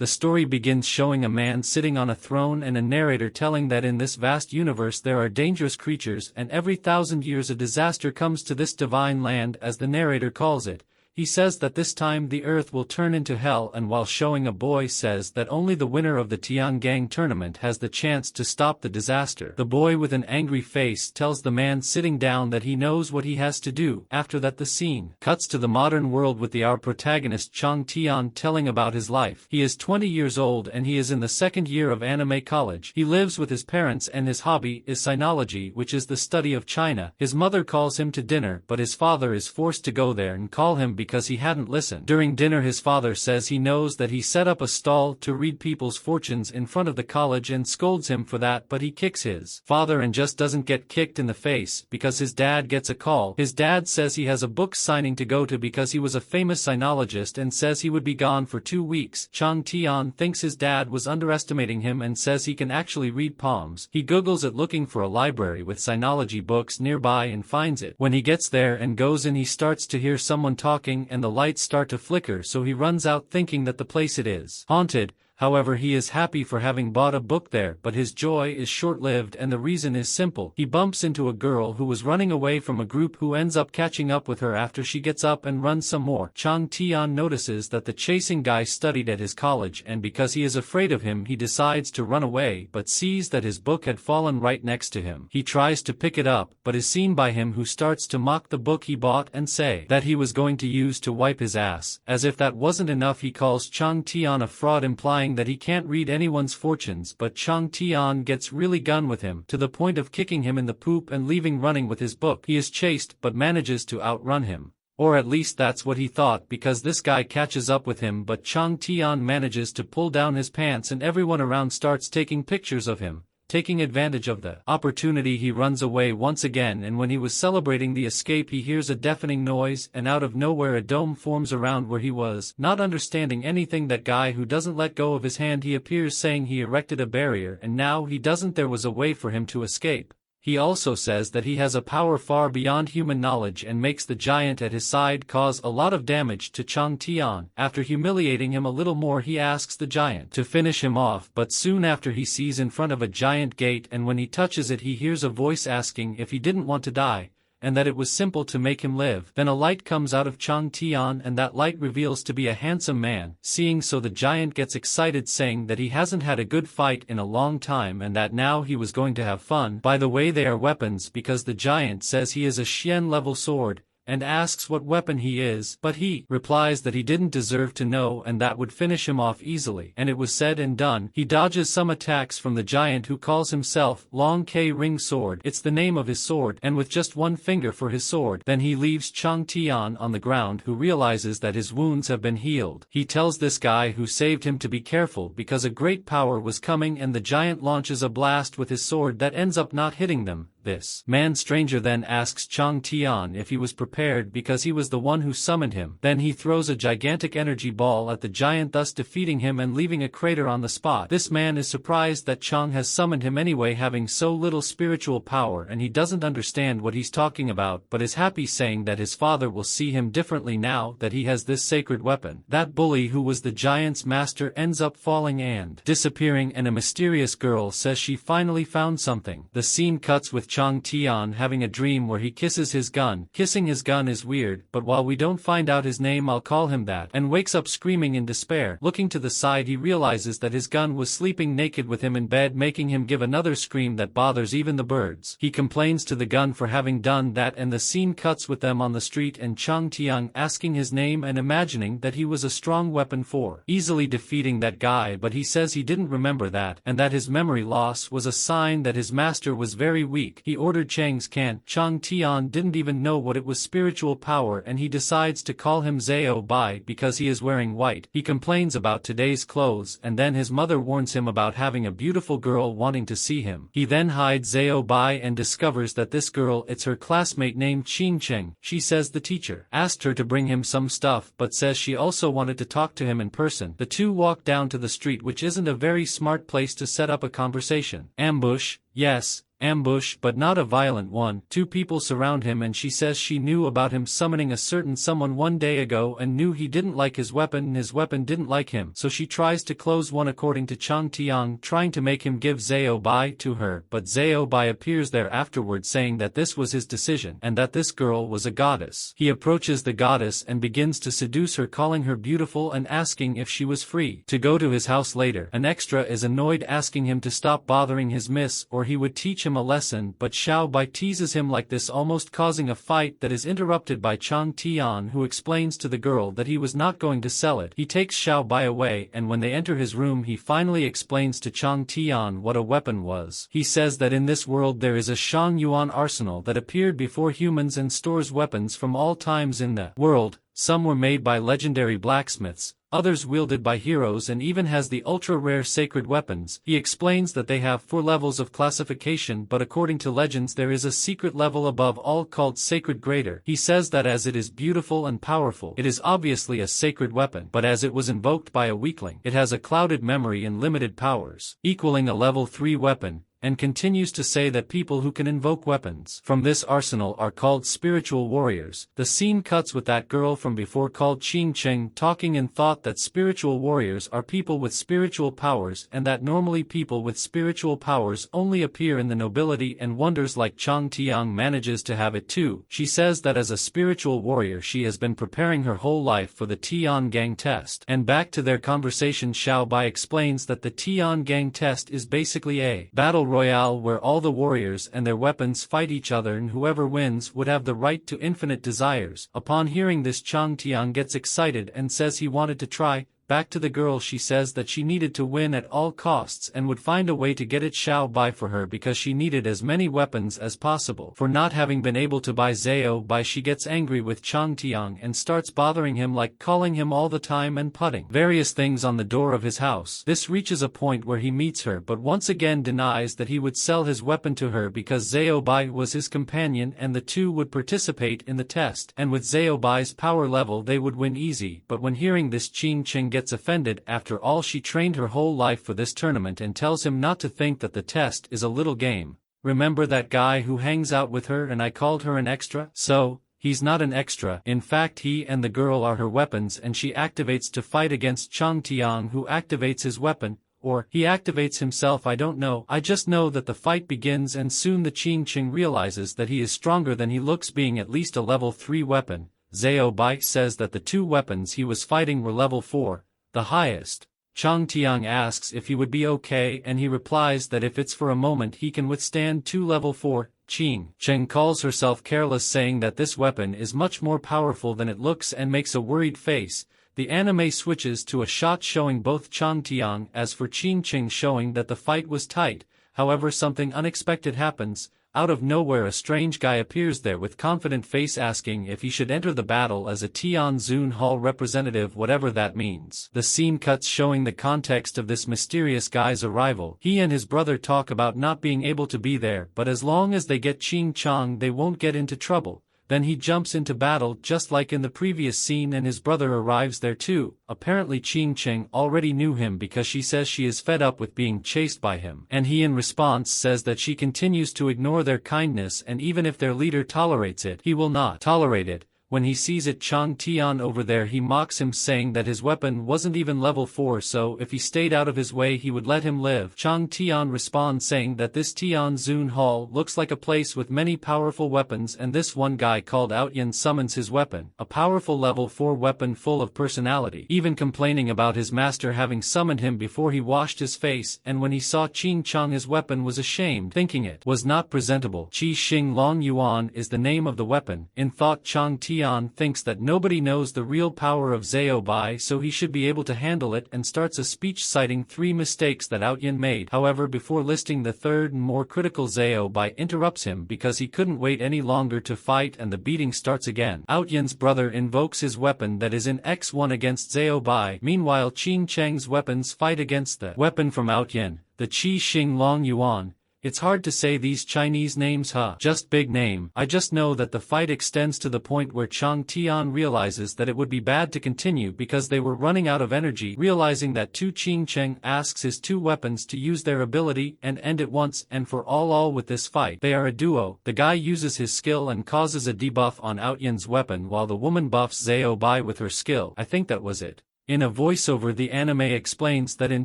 The story begins showing a man sitting on a throne and a narrator telling that in this vast universe there are dangerous creatures and every 1,000 years a disaster comes to this divine land, as the narrator calls it. He says that this time the earth will turn into hell, and while showing a boy says that only the winner of the Tiangang tournament has the chance to stop the disaster. The boy with an angry face tells the man sitting down that he knows what he has to do. After that the scene cuts to the modern world with our protagonist Chang Tian telling about his life. He is 20 years old and he is in the second year of anime college. He lives with his parents and his hobby is sinology, which is the study of China. His mother calls him to dinner, but his father is forced to go there and call him because he hadn't listened. During dinner his father says he knows that he set up a stall to read people's fortunes in front of the college and scolds him for that, but he kicks his father and just doesn't get kicked in the face because his dad gets a call. His dad says he has a book signing to go to because he was a famous sinologist and says he would be gone for 2 weeks. Chang Tian thinks his dad was underestimating him and says he can actually read palms. He googles it looking for a library with sinology books nearby and finds it. When he gets there and goes in, he starts to hear someone talking and the lights start to flicker, so he runs out thinking that the place it is haunted. However, he is happy for having bought a book there, but his joy is short-lived and the reason is simple. He bumps into a girl who was running away from a group who ends up catching up with her after she gets up and runs some more. Chang Tian notices that the chasing guy studied at his college, and because he is afraid of him he decides to run away but sees that his book had fallen right next to him. He tries to pick it up but is seen by him, who starts to mock the book he bought and say that he was going to use to wipe his ass. As if that wasn't enough, he calls Chang Tian a fraud, implying that he can't read anyone's fortunes, but Chang Tian gets really gun with him, to the point of kicking him in the poop and leaving running with his book. He is chased but manages to outrun him. Or at least that's what he thought, because this guy catches up with him, but Chang Tian manages to pull down his pants and everyone around starts taking pictures of him. Taking advantage of the opportunity, he runs away once again, and when he was celebrating the escape he hears a deafening noise, and out of nowhere a dome forms around where he was. Not understanding anything, that guy who doesn't let go of his hand, he appears saying he erected a barrier and now he doesn't. There was a way for him to escape. He also says that he has a power far beyond human knowledge and makes the giant at his side cause a lot of damage to Chang Tian. After humiliating him a little more, he asks the giant to finish him off, but soon after he sees in front of a giant gate, and when he touches it he hears a voice asking if he didn't want to die, and that it was simple to make him live. Then a light comes out of Chang Tian and that light reveals to be a handsome man. Seeing so, the giant gets excited, saying that he hasn't had a good fight in a long time and that now he was going to have fun. By the way, they are weapons, because the giant says he is a Xian level sword, and asks what weapon he is, but he replies that he didn't deserve to know and that would finish him off easily. And it was said and done. He dodges some attacks from the giant, who calls himself Long K Ring Sword. It's the name of his sword, and with just one finger for his sword. Then he leaves Chang Tian on the ground, who realizes that his wounds have been healed. He tells this guy who saved him to be careful because a great power was coming, and the giant launches a blast with his sword that ends up not hitting them. This man stranger then asks Chang Tian if he was prepared because he was the one who summoned him. Then he throws a gigantic energy ball at the giant, thus defeating him and leaving a crater on the spot. This man is surprised that Chang has summoned him anyway, having so little spiritual power, and he doesn't understand what he's talking about, but is happy, saying that his father will see him differently now that he has this sacred weapon. That bully who was the giant's master ends up falling and disappearing, and a mysterious girl says she finally found something. The scene cuts with Chang Tian having a dream where he kisses his gun. Kissing his gun is weird, but while we don't find out his name, I'll call him that, and wakes up screaming in despair. Looking to the side, he realizes that his gun was sleeping naked with him in bed, making him give another scream that bothers even the birds. He complains to the gun for having done that, and the scene cuts with them on the street and Chang Tian asking his name and imagining that he was a strong weapon for easily defeating that guy, but he says he didn't remember that, and that his memory loss was a sign that his master was very weak. He ordered Chang's can. Chang Tian didn't even know what it was, spiritual power, and he decides to call him Xiao Bai because he is wearing white. He complains about today's clothes, and then his mother warns him about having a beautiful girl wanting to see him. He then hides Xiao Bai and discovers that this girl, it's her classmate named Cheng. She says the teacher asked her to bring him some stuff, but says she also wanted to talk to him in person. The two walk down to the street, which isn't a very smart place to set up a conversation. Ambush. Yes, ambush, but not a violent one. Two people surround him and she says she knew about him summoning a certain someone one day ago and knew he didn't like his weapon and his weapon didn't like him. So she tries to close one according to Chang Tian, trying to make him give Xiao Bai to her, but Xiao Bai appears there afterward saying that this was his decision and that this girl was a goddess. He approaches the goddess and begins to seduce her, calling her beautiful and asking if she was free to go to his house later. An extra is annoyed, asking him to stop bothering his miss or he would teach him a lesson, but Xiao Bai teases him like this, almost causing a fight that is interrupted by Chang Tian, who explains to the girl that he was not going to sell it. He takes Xiao Bai away and when they enter his room he finally explains to Chang Tian what a weapon was. He says that in this world there is a Shang Yuan arsenal that appeared before humans and stores weapons from all times in the world. Some were made by legendary blacksmiths, others wielded by heroes, and even has the ultra-rare sacred weapons. He explains that they have 4 levels of classification, but according to legends there is a secret level above all called Sacred Greater. He says that as it is beautiful and powerful, it is obviously a sacred weapon, but as it was invoked by a weakling, it has a clouded memory and limited powers, equaling a level 3 weapon. And continues to say that people who can invoke weapons from this arsenal are called spiritual warriors. The scene cuts with that girl from before called Qing Cheng talking in thought that spiritual warriors are people with spiritual powers and that normally people with spiritual powers only appear in the nobility, and wonders like Chang Tian manages to have it too. She says that as a spiritual warrior she has been preparing her whole life for the Tian Gang test. And back to their conversation, Xiao Bai explains that the Tian Gang test is basically a battle royale where all the warriors and their weapons fight each other and whoever wins would have the right to infinite desires. Upon hearing this, Chang Tian gets excited and says he wanted to try. Back to the girl, she says that she needed to win at all costs and would find a way to get it Xiao Bai for her because she needed as many weapons as possible. For not having been able to buy Xiao Bai, she gets angry with Chang Tian and starts bothering him, like calling him all the time and putting various things on the door of his house. This reaches a point where he meets her but once again denies that he would sell his weapon to her because Xiao Bai was his companion and the two would participate in the test, and with Xiao Bai's power level they would win easy. But when hearing this, Qing Cheng gets offended. After all, she trained her whole life for this tournament and tells him not to think that the test is a little game. Remember that guy who hangs out with her and I called her an extra? So, he's not an extra. In fact, he and the girl are her weapons, and she activates to fight against Chang Tian, who activates his weapon. Or, he activates himself, I don't know. I just know that the fight begins and soon the Qing Cheng realizes that he is stronger than he looks, being at least a level 3 weapon. Xiao Bai says that the 2 weapons he was fighting were level 4. The highest. Chang Tian asks if he would be okay and he replies that if it's for a moment he can withstand 2 level 4. Qing Cheng calls herself careless, saying that this weapon is much more powerful than it looks and makes a worried face. The anime switches to a shot showing both Chang Tian as for Qing Cheng, showing that the fight was tight. However, something unexpected happens. Out of nowhere a strange guy appears there with confident face, asking if he should enter the battle as a Tianzun Hall representative, whatever that means. The scene cuts showing the context of this mysterious guy's arrival. He and his brother talk about not being able to be there, but as long as they get Qing Chang they won't get into trouble. Then he jumps into battle just like in the previous scene and his brother arrives there too. Apparently Qing Cheng already knew him because she says she is fed up with being chased by him, and he in response says that she continues to ignore their kindness and even if their leader tolerates it, he will not tolerate it. When he sees it, Chang Tian over there, he mocks him, saying that his weapon wasn't even level 4, so if he stayed out of his way he would let him live. Chang Tian responds saying that this Tianzun Hall looks like a place with many powerful weapons, and this one guy called Outyan summons his weapon, a powerful level 4 weapon full of personality, even complaining about his master having summoned him before he washed his face, and when he saw Qing Chang his weapon was ashamed, thinking it was not presentable. Qi Xing Long Yuan is the name of the weapon. In thought, Chang Tian thinks that nobody knows the real power of Xiao Bai, so he should be able to handle it, and starts a speech citing 3 mistakes that Outyan made. However, before listing the third and more critical, Xiao Bai interrupts him because he couldn't wait any longer to fight, and the beating starts again. Outyan's brother invokes his weapon that is in X1 against Xiao Bai. Meanwhile, Qing Cheng's weapons fight against the weapon from Outyan, the Qi Xing Long Yuan. It's hard to say these Chinese names just big name. I just know that the fight extends to the point where Chang Tian realizes that it would be bad to continue because they were running out of energy. Realizing that Qing Cheng asks his two weapons to use their ability and end it once and for all with this fight. They are a duo. The guy uses his skill and causes a debuff on Outyan's weapon while the woman buffs Xiao Bai with her skill. I think that was it. In a voiceover, the anime explains that in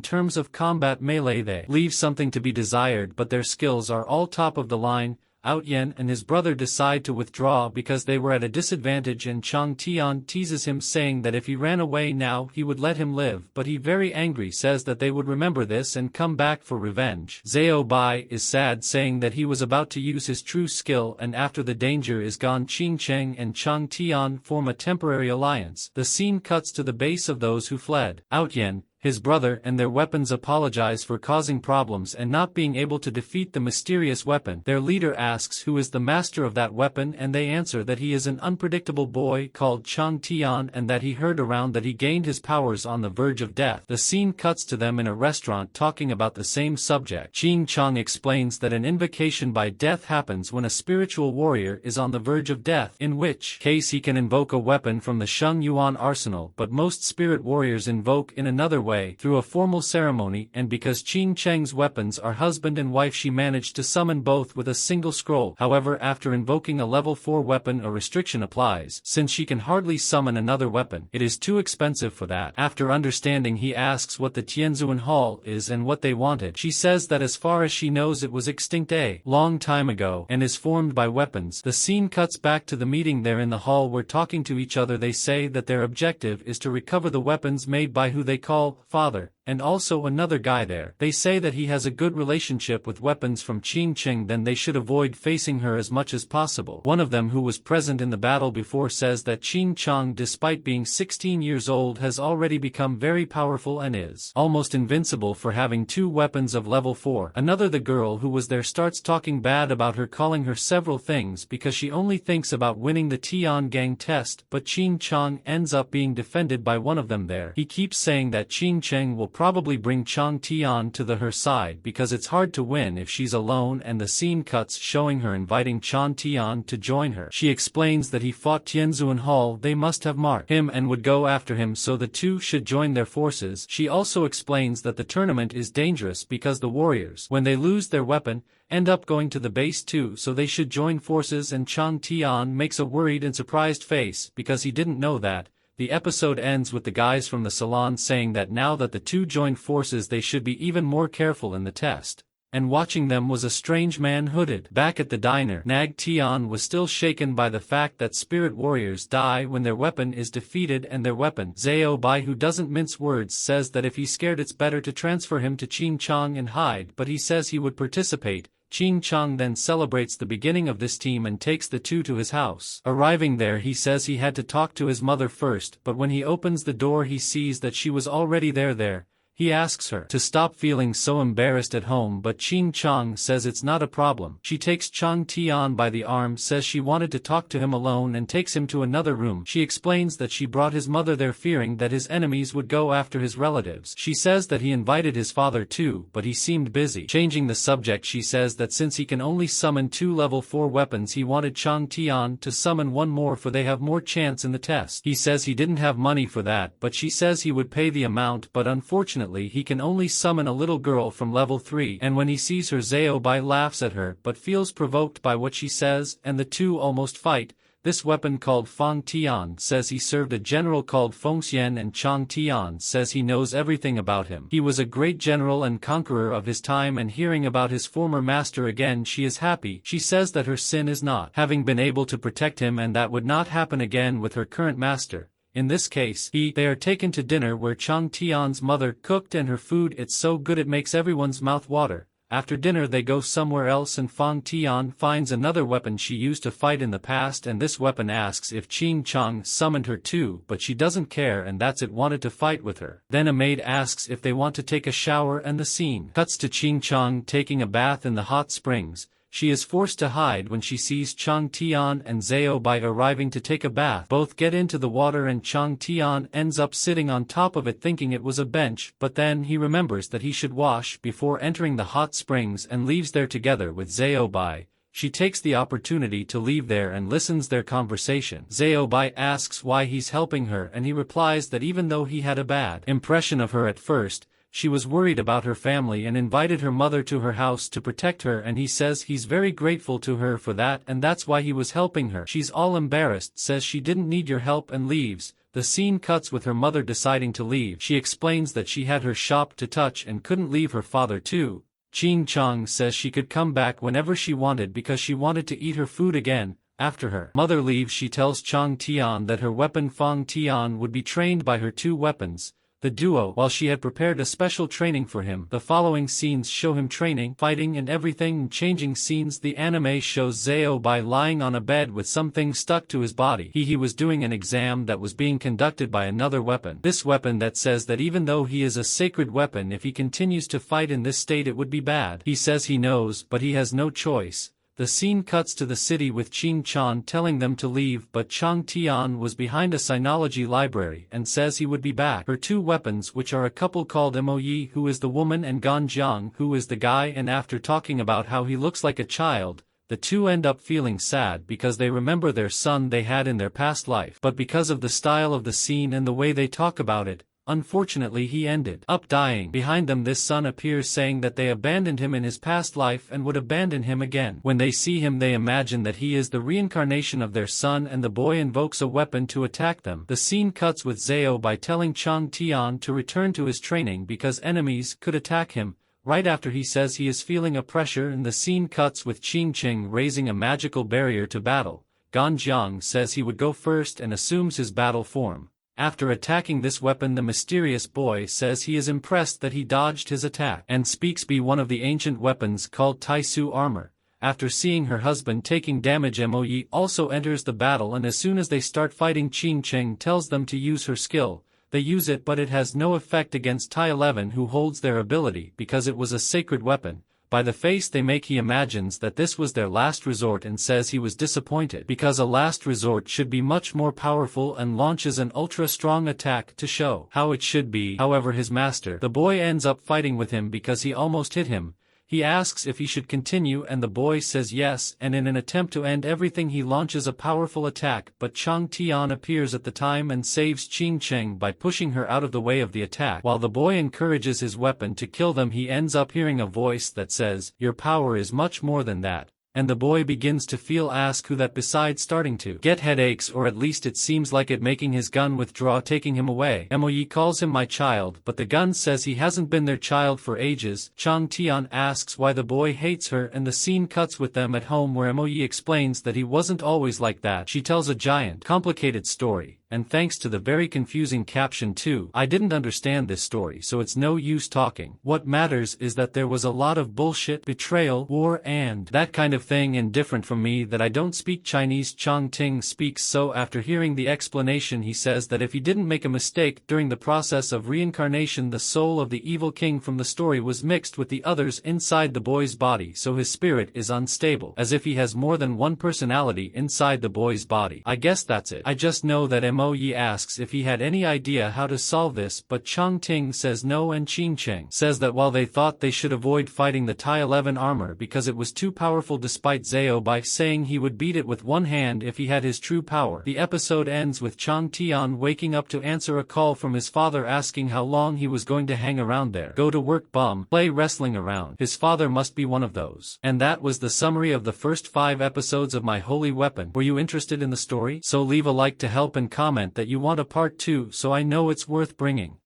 terms of combat melee they leave something to be desired, but their skills are all top of the line. Outyan and his brother decide to withdraw because they were at a disadvantage, and Chang Tian teases him saying that if he ran away now he would let him live, but he very angry says that they would remember this and come back for revenge. Xiao Bai is sad, saying that he was about to use his true skill, and after the danger is gone, Qing Cheng and Chang Tian form a temporary alliance. The scene cuts to the base of those who fled. Outyan, his brother and their weapons apologize for causing problems and not being able to defeat the mysterious weapon. Their leader asks who is the master of that weapon, and they answer that he is an unpredictable boy called Chang Tian and that he heard around that he gained his powers on the verge of death. The scene cuts to them in a restaurant talking about the same subject. Qing Chang explains that an invocation by death happens when a spiritual warrior is on the verge of death, in which case he can invoke a weapon from the Sheng Yuan arsenal, but most spirit warriors invoke in another way, through a formal ceremony, and because Qing Cheng's weapons are husband and wife, she managed to summon both with a single scroll. However, after invoking a level 4 weapon, a restriction applies, since she can hardly summon another weapon. It is too expensive for that. After understanding, he asks what the Tianzhuan Hall is and what they wanted. She says that as far as she knows it was extinct a long time ago and is formed by weapons. The scene cuts back to the meeting there in the hall where, talking to each other, they say that their objective is to recover the weapons made by who they call father, and also another guy there. They say that he has a good relationship with weapons from Qing Cheng, then they should avoid facing her as much as possible. One of them, who was present in the battle before, says that Qing Cheng, despite being 16 years old, has already become very powerful and is almost invincible for having 2 weapons of level 4. Another, the girl who was there, starts talking bad about her, calling her several things because she only thinks about winning the Tian Gang test, but Qing Cheng ends up being defended by one of them there. He keeps saying that Qing Cheng will probably bring Chang Tian to her side because it's hard to win if she's alone, and the scene cuts showing her inviting Chang Tian to join her. She explains that he fought Tianzhuan Hall, they must have marked him and would go after him, so the two should join their forces. She also explains that the tournament is dangerous because the warriors, when they lose their weapon, end up going to the base too, so they should join forces, and Chang Tian makes a worried and surprised face because he didn't know that. The episode ends with the guys from the salon saying that now that the two joined forces they should be even more careful in the test. And watching them was a strange man hooded. Back at the diner, Nag Tian was still shaken by the fact that spirit warriors die when their weapon is defeated, and their weapon, Xiao Bai, who doesn't mince words, says that if he's scared it's better to transfer him to Qing Chang and hide, but he says he would participate. Qing Chang then celebrates the beginning of this team and takes the two to his house. Arriving there, he says he had to talk to his mother first, but when he opens the door he sees that she was already there. He asks her to stop feeling so embarrassed at home, but Qing Chang says it's not a problem. She takes Chang Tian by the arm, says she wanted to talk to him alone, and takes him to another room. She explains that she brought his mother there fearing that his enemies would go after his relatives. She says that he invited his father too, but he seemed busy. Changing the subject, she says that since he can only summon 2 level 4 weapons, he wanted Chang Tian to summon 1 more for they have more chance in the test. He says he didn't have money for that, but she says he would pay the amount, but unfortunately he can only summon a little girl from level 3, and when he sees her, Xiao Bai laughs at her but feels provoked by what she says, and the two almost fight. This weapon called Fang Tian says he served a general called Feng Xian, and Chang Tian says he knows everything about him. He was a great general and conqueror of his time, and hearing about his former master again, she is happy. She says that her sin is not having been able to protect him, and that would not happen again with her current master. In this case, they are taken to dinner where Chang Tian's mother cooked, and her food, it's so good it makes everyone's mouth water. After dinner they go somewhere else, and Fang Tian finds another weapon she used to fight in the past, and this weapon asks if Qing Chang summoned her too, but she doesn't care, and that's it, wanted to fight with her. Then a maid asks if they want to take a shower, and the scene cuts to Qing Chang taking a bath in the hot springs. She is forced to hide when she sees Chang Tian and Xiao Bai arriving to take a bath. Both get into the water and Chang Tian ends up sitting on top of it thinking it was a bench, but then he remembers that he should wash before entering the hot springs and leaves there together with Xiao Bai. She takes the opportunity to leave there and listens their conversation. Xiao Bai asks why he's helping her and he replies that even though he had a bad impression of her at first, she was worried about her family and invited her mother to her house to protect her, and he says he's very grateful to her for that and that's why he was helping her. She's all embarrassed, says she didn't need your help and leaves. The scene cuts with her mother deciding to leave. She explains that she had her shop to touch and couldn't leave her father too. Qing Chang says she could come back whenever she wanted because she wanted to eat her food again. After her mother leaves, she tells Chang Tian that her weapon Fang Tian would be trained by her two weapons, the duo, while she had prepared a special training for him. The following scenes show him training, fighting and everything. Changing scenes, the anime shows Xiao Bai lying on a bed with something stuck to his body. He was doing an exam that was being conducted by another weapon. This weapon that says that even though he is a sacred weapon, if he continues to fight in this state it would be bad. He says he knows, but he has no choice. The scene cuts to the city with Qing Chan telling them to leave, but Chang Tian was behind a sinology library and says he would be back. Her two weapons, which are a couple called Moyi, who is the woman, and Gan Jiang, who is the guy, and after talking about how he looks like a child, the two end up feeling sad because they remember their son they had in their past life. But because of the style of the scene and the way they talk about it, unfortunately he ended up dying. Behind them this son appears saying that they abandoned him in his past life and would abandon him again. When they see him they imagine that he is the reincarnation of their son and the boy invokes a weapon to attack them. The scene cuts with Xiao Bai telling Chang Tian to return to his training because enemies could attack him. Right after he says he is feeling a pressure, and the scene cuts with Qing Qing raising a magical barrier to battle. Gan Jiang says he would go first and assumes his battle form. After attacking this weapon, the mysterious boy says he is impressed that he dodged his attack and speaks be one of the ancient weapons called Taisu armor. After seeing her husband taking damage, Moyi also enters the battle, and as soon as they start fighting, Qing Qing tells them to use her skill. They use it, but it has no effect against Tai 11, who holds their ability because it was a sacred weapon. By the face they make he imagines that this was their last resort and says he was disappointed because a last resort should be much more powerful, and launches an ultra-strong attack to show how it should be. However, his master, the boy, ends up fighting with him because he almost hit him. He asks if he should continue and the boy says yes, and in an attempt to end everything he launches a powerful attack, but Chang Tian appears at the time and saves Qing Qing by pushing her out of the way of the attack. While the boy encourages his weapon to kill them, he ends up hearing a voice that says, "Your power is much more than that." And the boy begins to feel ask who that besides starting to get headaches, or at least it seems like it, making his gun withdraw, taking him away. Moyi calls him my child, but the gun says he hasn't been their child for ages. Chang Tian asks why the boy hates her, and the scene cuts with them at home where Moyi explains that he wasn't always like that. She tells a giant, complicated story, and thanks to the very confusing caption too, I didn't understand this story, so it's no use talking. What matters is that there was a lot of bullshit, betrayal, war and that kind of thing, and different from me that I don't speak Chinese. Chang Ting speaks, so after hearing the explanation he says that if he didn't make a mistake during the process of reincarnation, the soul of the evil king from the story was mixed with the others inside the boy's body, so his spirit is unstable, as if he has more than one personality inside the boy's body. I guess that's it. I just know that Moyi asks if he had any idea how to solve this, but Chang Ting says no, and Qing Qing says that while they thought they should avoid fighting the Tai 11 armor because it was too powerful, despite Xiao Bai saying he would beat it with one hand if he had his true power. The episode ends with Chang Tian waking up to answer a call from his father asking how long he was going to hang around there. Go to work, bum, play wrestling around. His father must be one of those. And that was the summary of the first 5 episodes of My Holy Weapon. Were you interested in the story? So leave a like to help and comment that you want a part 2 so I know it's worth bringing.